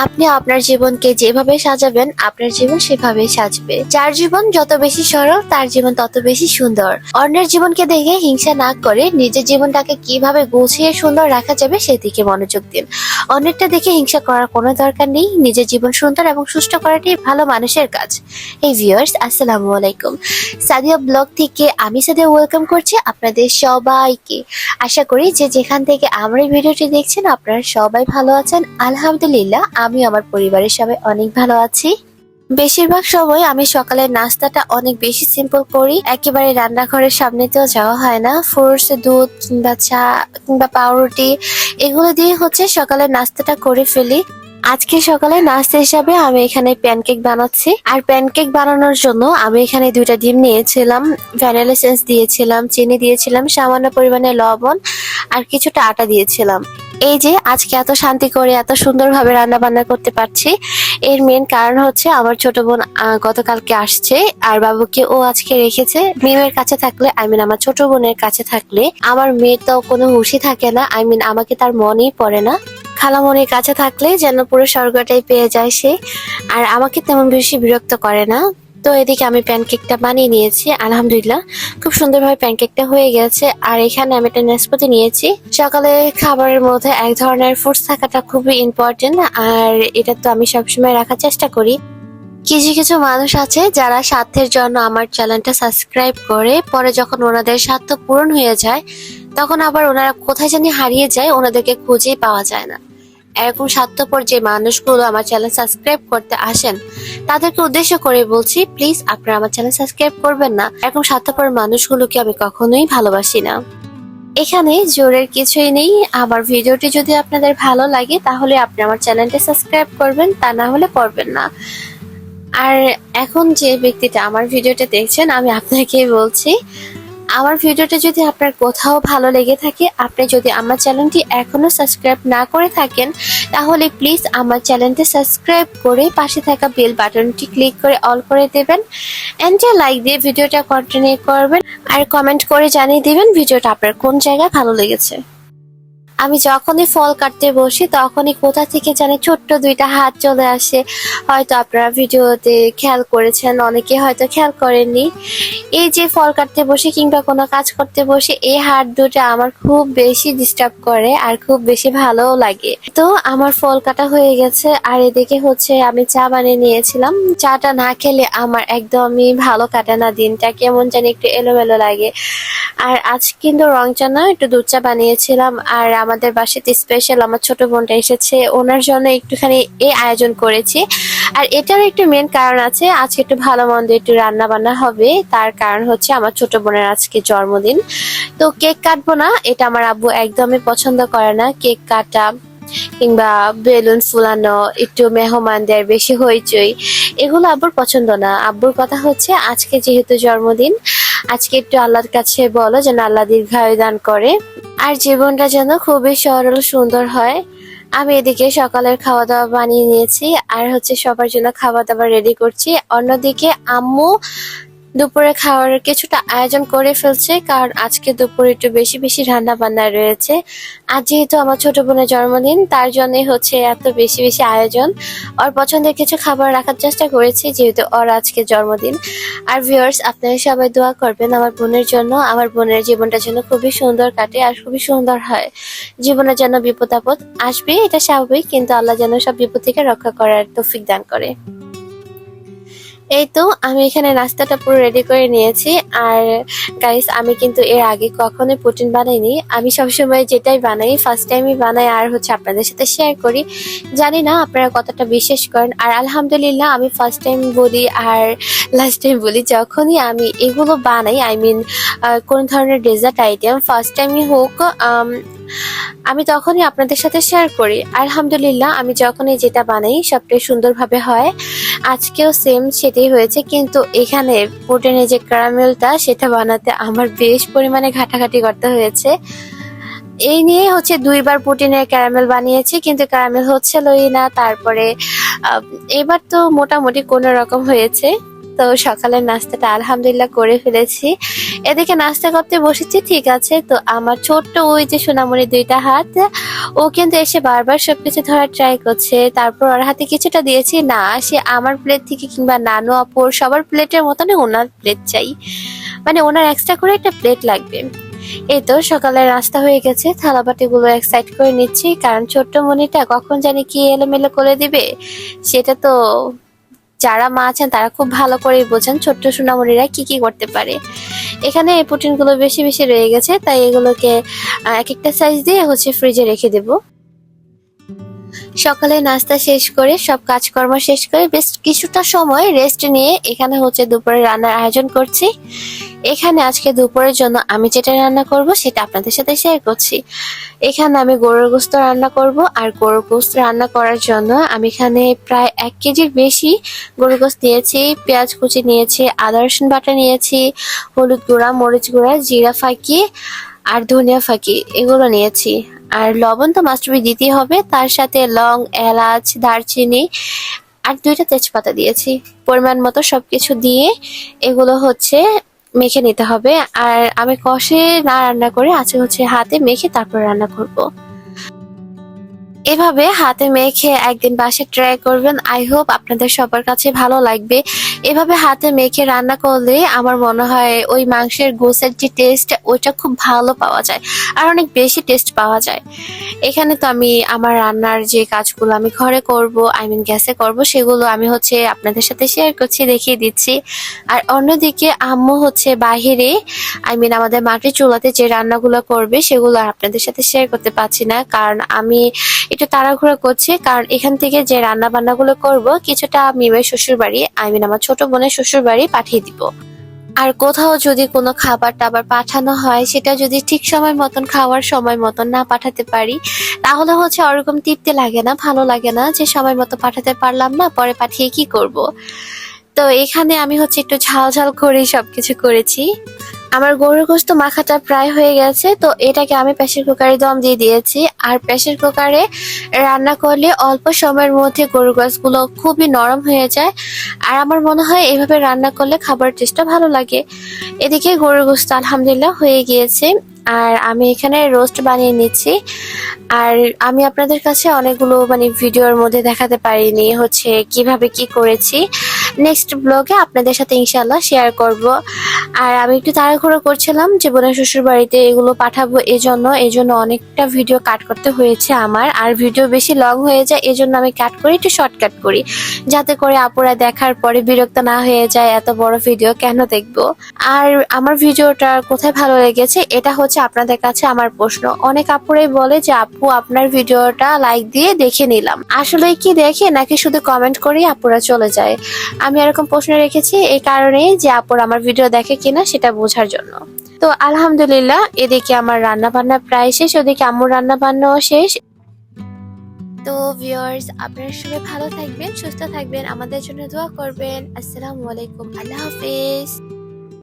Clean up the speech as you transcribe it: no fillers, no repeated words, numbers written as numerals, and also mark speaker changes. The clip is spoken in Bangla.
Speaker 1: আপনি আপনার জীবনকে যেভাবে সাজাবেন আপনার জীবন সেভাবেই সাজবে। যার জীবন যত বেশি সরল তার জীবন তত বেশি সুন্দর। অন্যের জীবনকে দেখে হিংসা না করে নিজের জীবনটাকে কিভাবে গুছিয়ে সুন্দর রাখা যাবে সেদিকে মনোযোগ দিন। অন্যেরটা দেখে হিংসা করার কোনো দরকার নেই। নিজের জীবন সুন্দর এবং সুস্থ করাটাই ভালো মানুষের কাজ। এই ভিউয়ার্স, আসসালামু আলাইকুম। সাদিয়া ব্লগ থেকে আমি সাদিয়া ওয়েলকাম করছি আপনাদের সবাইকে। আশা করি যে যেখান থেকে আমার এই ভিডিওটি দেখছেন আপনারা সবাই ভালো আছেন। আলহামদুলিল্লাহ আমি আমার পরিবারের সবাই অনেক ভালো আছি। বেশিরভাগ সময় আমি সকালের নাস্তাটা অনেক বেশি সিম্পল করি। একেবারে রান্নাঘরের সামনেতেও যাওয়া হয় না। ফ্রুটস, দুধ কিংবা চা কিংবা পাউরুটি এগুলো দিয়ে সকালের নাস্তাটা করে ফেলি। আজকে সকালে নাস্তা হিসাবে আমি এখানে প্যানকেক বানাচ্ছি। আর প্যানকেক বানানোর জন্য আমি এখানে 2টা ডিম নিয়েছিলাম, ভ্যানিলা এসেন্স দিয়েছিলাম, চিনি দিয়েছিলাম, সামান্য পরিমাণে লবণ আর কিছুটা আটা দিয়েছিলাম। এই যে আজকে এত শান্তি করে এত সুন্দরভাবে রান্না বান্না করতে পারছি, এর মেন কারণ আমার ছোট বোন গতকালকে আসছে আর বাবুকে ও আজকে রেখেছে। মিমের কাছে থাকলে আমার ছোট বোনের কাছে থাকলে আমার মেয়ের তো কোনো হুঁশই থাকে না, আমাকে তার মনেই পড়ে না। খালামণির কাছে থাকলে যেন পুরো স্বর্গটাই পেয়ে যায় সে, আর আমাকে তেমন বেশি বিরক্ত করে না। তো এদিকে আমি প্যানকেকটা বানিয়ে নিয়েছি, আলহামদুলিল্লাহ খুব সুন্দরভাবে প্যানকেকটা হয়ে গেছে। আর এখানে আমি একটা নাশপাতি নিয়েছি। সকালে খাবারের মধ্যে এক ধরনের ফ্রুটস থাকাটা খুবই ইম্পর্টেন্ট, আর এটা তো আমি সবসময় রাখার চেষ্টা করি। কিছু কিছু মানুষ আছে যারা স্বার্থের জন্য আমার চ্যানেলটা সাবস্ক্রাইব করে, পরে যখন ওনাদের স্বার্থ পূরণ হয়ে যায় তখন আবার ওনারা কোথায় জানি হারিয়ে যায়, ওনাদেরকে খুঁজেই পাওয়া যায় না। এরকম স্বার্থপর যে মানুষগুলো আমার চ্যানেল সাবস্ক্রাইব করতে আসেন তাদেরকে উদ্দেশ্য করে বলছি, প্লিজ আপনারা আমার চ্যানেল সাবস্ক্রাইব করবেন না। এরকম স্বার্থপর মানুষগুলোকে আমি কখনোই ভালোবাসি না। এখানে জোরের কিছুই নেই। আমার ভিডিওটি যদি আপনাদের ভালো লাগে তাহলে আপনি আমার চ্যানেলটা সাবস্ক্রাইব করবেন, তা না হলে করবেন না। আর এখন যে ব্যক্তিটা আমার ভিডিওটা দেখছেন আমি আপনাকেই বলছি, আমার ভিডিওটা যদি আপনার কোথাও ভালো লেগে থাকে, আপনি যদি আমার চ্যানেলটি এখনো সাবস্ক্রাইব না করে থাকেন তাহলে প্লিজ আমার চ্যানেলটি সাবস্ক্রাইব করে পাশে থাকা বেল বাটনটি ক্লিক করে অল করে দেবেন, এন্ড লাইক দিয়ে ভিডিওটা কন্টিনিউ করবেন আর কমেন্ট করে জানিয়ে দিবেন ভিডিওটা আপনার কোন জায়গায় ভালো লেগেছে। আমি যখনই ফল কাটতে বসি তখনই কোথা থেকে জানি ছোট্ট 2টা হাত চলে আসে। হয়তো আপনারা ভিডিওতে খেয়াল করেছেন, অনেকে হয়তো খেয়াল করেননি। এই যে ফল কাটতে বসে কিংবা কোনো কাজ করতে বসে এই হাত দুটো আমার খুব বেশি ডিস্টার্ব করে আর খুব বেশি ভালোও লাগে। তো আমার ফল কাটা হয়ে গেছে আর এদিকে আমি চা বানিয়ে নিয়েছিলাম। চাটা না খেলে আমার একদমই ভালো কাটে না, দিনটা কেমন জানি একটু এলোমেলো লাগে। আর আজ কিন্তু রং চা না, একটু দুধ চা বানিয়েছিলাম। আর আমাদের বাসাতে স্পেশাল আমার ছোট বোনটা এসেছে, ওনার জন্য একটুখানি এই আয়োজন করেছি। আর এটার একটু মেন কারণ আছে, আজকে একটু ভালো মন্দ একটু রান্না বান্না হবে। তার কারণ আমার ছোট বোনের আজকে জন্মদিন। তো কেক কাটবো না, এটা আমার আব্বু একদমই পছন্দ করে না। কেক কাটা কিংবা বেলুন ফুলানো, একটু মেহমানদের বেশি হইচই, এগুলো আব্বুর পছন্দ না। আব্বুর কথা আজকে যেহেতু জন্মদিন, আজকে একটু আল্লাহর কাছে বলো যেন আল্লাহ দীর্ঘায়ু দান করে আর জীবনটা যেন খুবই সরল সুন্দর হয়। আমি এদিকে সকালের খাওয়া দাওয়া বানিয়ে নিয়েছি আর সবার জন্য খাওয়া দাওয়া রেডি করছি। অন্যদিকে আম্মু দুপুরে খাওয়ার কিছুটা আয়োজন করে ফেলছে, কারণ আজকে দুপুরে একটু বেশি বেশি রান্না বান্না রয়েছে। আর যেহেতু আমার ছোট বোনের জন্মদিন তার জন্যই এত বেশি বেশি আয়োজন। ওর পছন্দের কিছু খাবার রাখার চেষ্টা করেছি যেহেতু ওর আজকে জন্মদিন। আর ভিউয়ার্স, আপনারা সবাই দোয়া করবেন আমার বোনের জন্য, আমার বোনের জীবনটা যেন খুবই সুন্দর কাটে আর খুবই সুন্দর হয়। জীবনে যেন বিপদ আপদ আসবে এটা স্বাভাবিক, কিন্তু আল্লাহ যেন সব বিপদ থেকে রক্ষা করার তৌফিক দান করে। এই তো আমি এখানে নাস্তাটা পুরো রেডি করে নিয়েছি। আর গাইস, আমি কিন্তু এর আগে কখনোই প্রোটিন বানাইনি। আমি সবসময় যেটাই বানাই ফার্স্ট টাইমই বানাই আর আপনাদের সাথে শেয়ার করি। জানি না আপনারা কতটা বিশ্বাস করেন। আর আলহামদুলিল্লাহ আমি ফার্স্ট টাইম বলি আর লাস্ট টাইম বলি, যখনই আমি এগুলো বানাই কোন ধরনের ডেজার্ট আইটেম ফার্স্ট টাইমই হোক, আমি তখনই আপনাদের সাথে শেয়ার করি। আলহামদুলিল্লাহ আমি যখনই যেটা বানাই সবটাই সুন্দরভাবে হয়। আজকেও সেম সেটাই হয়েছে, কিন্তু এখানে প্রোটিনের যে ক্যারামেলটা সেটা বানাতে আমার বেশ পরিমাণে ঘাটাঘাটি করতে হয়েছে। এই নিয়ে 2বার প্রোটিনের ক্যারামেল বানিয়েছি, কিন্তু ক্যারামেল হচ্ছিলই না। তারপরে এবার তো মোটামুটি কোনো রকম হয়েছে। তো সকালের নাস্তাটা আলহামদুলিল্লাহ করে ফেলেছি। এদিকে নাস্তা করতে বসেছি, ঠিক আছে। তো আমার ছোট্ট ওই যে সোনামণি দুইটা হাত, ও কিন্তু এসে বারবার সবকিছু ধরার ট্রাই করছে। তারপর ওর হাতে কিছুটা দিয়েছি, না সে আমার প্লেট থেকে কিংবা নানু আপুর সবার প্লেটের মতন ওনার প্লেট চাই, মানে ওনার এক্সট্রা করে একটা প্লেট লাগবে। এই তো সকালের নাস্তা হয়ে গেছে, থালাবাটিগুলো এক সাইড করে নিচ্ছি, কারণ ছোট্ট মনিটা কখন জানি কি এলোমেলো করে দিবে সেটা তো যারা মা আছেন তারা খুব ভালো করেই বোঝেন ছোট্ট সোনামণিরা কি কি করতে পারে। এখানে এই প্রোটিনগুলো বেশি বেশি রয়ে গেছে, তাই এগুলোকে এক একটা সাইজ দিয়ে ফ্রিজে রেখে দেবো। সকালে নাস্তা শেষ করে সব কাজকর্ম শেষ করে বেশ কিছুটা সময় রেস্ট নিয়ে এখানে দুপুরে রান্নার আয়োজন করছি। এখানে আজকে দুপুরের জন্য আমি যেটা রান্না করব সেটা আপনাদের সাথে শেয়ার করছি। এখানে আমি গরুর গোশত রান্না করব, আর গরুর গোশত রান্না করার জন্য আমি এখানে প্রায় 1 কেজির বেশি গরুর গোশত নিয়েছি, পেঁয়াজ কুচি নিয়েছি, আদা রসুন বাটা নিয়েছি, হলুদ গুঁড়া, মরিচ গুঁড়া, জিরা ফাঁকি আর ধনিয়া ফাঁকি এগুলো নিয়েছি। আর লবণ তো মাস্ট বি দিতেই হবে, তার সাথে লং, এলাচ, দারচিনি আর 2টা তেজপাতা দিয়েছি। পরিমাণ মতো সবকিছু দিয়ে এগুলো মেখে নিতে হবে। আর আমি কষে না রান্না করে আজকে হাতে মেখে তারপর রান্না করব। এভাবে হাতে মেখে একদিন বাসায় ট্রাই করবেন, আই হোপ আপনাদের সবার কাছে ভালো লাগবে। এভাবে হাতে মেখে রান্না করলে আমার মনে হয় ওই মাংসের গোসের যে টেস্ট ওইটা খুব ভালো পাওয়া যায়, আর অনেক বেশি টেস্ট পাওয়া যায়। এখানে তো আমি আমার রান্নার যে কাজগুলো আমি ঘরে করব, আই মিন গ্যাসে করব, সেগুলো আমি আপনাদের সাথে শেয়ার করছি, দেখিয়ে দিচ্ছি। আর অন্যদিকে আম্মু বাহিরে, আই মিন আমাদের মাটির চুলাতে যে রান্নাগুলো করবে সেগুলো আর আপনাদের সাথে শেয়ার করতে পারছি না, কারণ আমি একটু তাড়াহুড়ো করছি। কারণ এখান থেকে যে রান্না বান্নাগুলো করব কিছুটা মিমের শ্বশুর বাড়ি, আই মিন আমার ছোট বোনের শ্বশুর বাড়ি পাঠিয়ে দিব। আর কোথাও যদি কোনো খাবার টাবার পাঠানো হয় সেটা যদি ঠিক সময় মতন খাওয়ার সময় মতন না পাঠাতে পারি, তাহলে ওরকম তৃপ্তি লাগে না, ভালো লাগে না যে সময় মতো পাঠাতে পারলাম না, পরে পাঠিয়ে কি করব। তো এখানে আমি একটু ঝাল ঝাল করেই সবকিছু করেছি। আমার গরুর গোশত মাখাটা প্রায় হয়ে গেছে, তো এটাকে আমি প্রেসার কুকারে দম দিয়ে দিয়েছি। আর প্রেসার কুকারে রান্না করলে অল্প সময়ের মধ্যে গরুর গোশতগুলো খুবই নরম হয়ে যায়, আর আমার মনে হয় এভাবে রান্না করলে খাবার টেস্টটা ভালো লাগে। এদিকে গরুর গোশত আলহামদুলিল্লাহ হয়ে গিয়েছে, আর আমি এখানে রোস্ট বানিয়ে নিচ্ছি। আর আমি আপনাদের কাছে অনেকগুলো ভিডিওর মধ্যে দেখাতে পারিনি কিভাবে কি করেছি। নেক্সট ব্লগে আপনাদের সাথে ইনশাআল্লাহ শেয়ার করব। আর আমি একটু তাড়াহুড়ো করছিলাম যে বোনের শ্বশুর বাড়িতে এগুলো পাঠাবো, এজন্য অনেকটা ভিডিও কাট করতে হয়েছে আমার। আর ভিডিও বেশি লং হয়ে যায়, এজন্য আমি কাট করি, একটু শর্টকাট করি, যাতে করে আপুরা দেখার পরে বিরক্ত না হয়ে যায় এত বড় ভিডিও কেন দেখবো। আর আমার ভিডিওটা কোথায় ভালো লেগেছে এটা আপনাদের কাছে আমার প্রশ্ন। অনেক আপুরাই বলে যে আপু আপনার ভিডিওটা লাইক দিয়ে দেখে নিলাম, আসলে কি দেখে নাকি শুধু কমেন্ট করেই আপুরা চলে যায়। আমি এরকম প্রশ্ন রেখেছি এই কারণে যে আপুরা আমার ভিডিও দেখে কিনা সেটা বোঝার জন্য। তো আলহামদুলিল্লাহ এদিকে আমার রান্না বান্না প্রায় শেষ, ওদিকে আম্মুর রান্না বান্নাও শেষ। তো ভিউয়ার্স, আপনারা সবাই ভালো থাকবেন, সুস্থ থাকবেন, আমাদের জন্য দোয়া করবেন। আসসালামু আলাইকুম, আল্লাহ হাফেজ।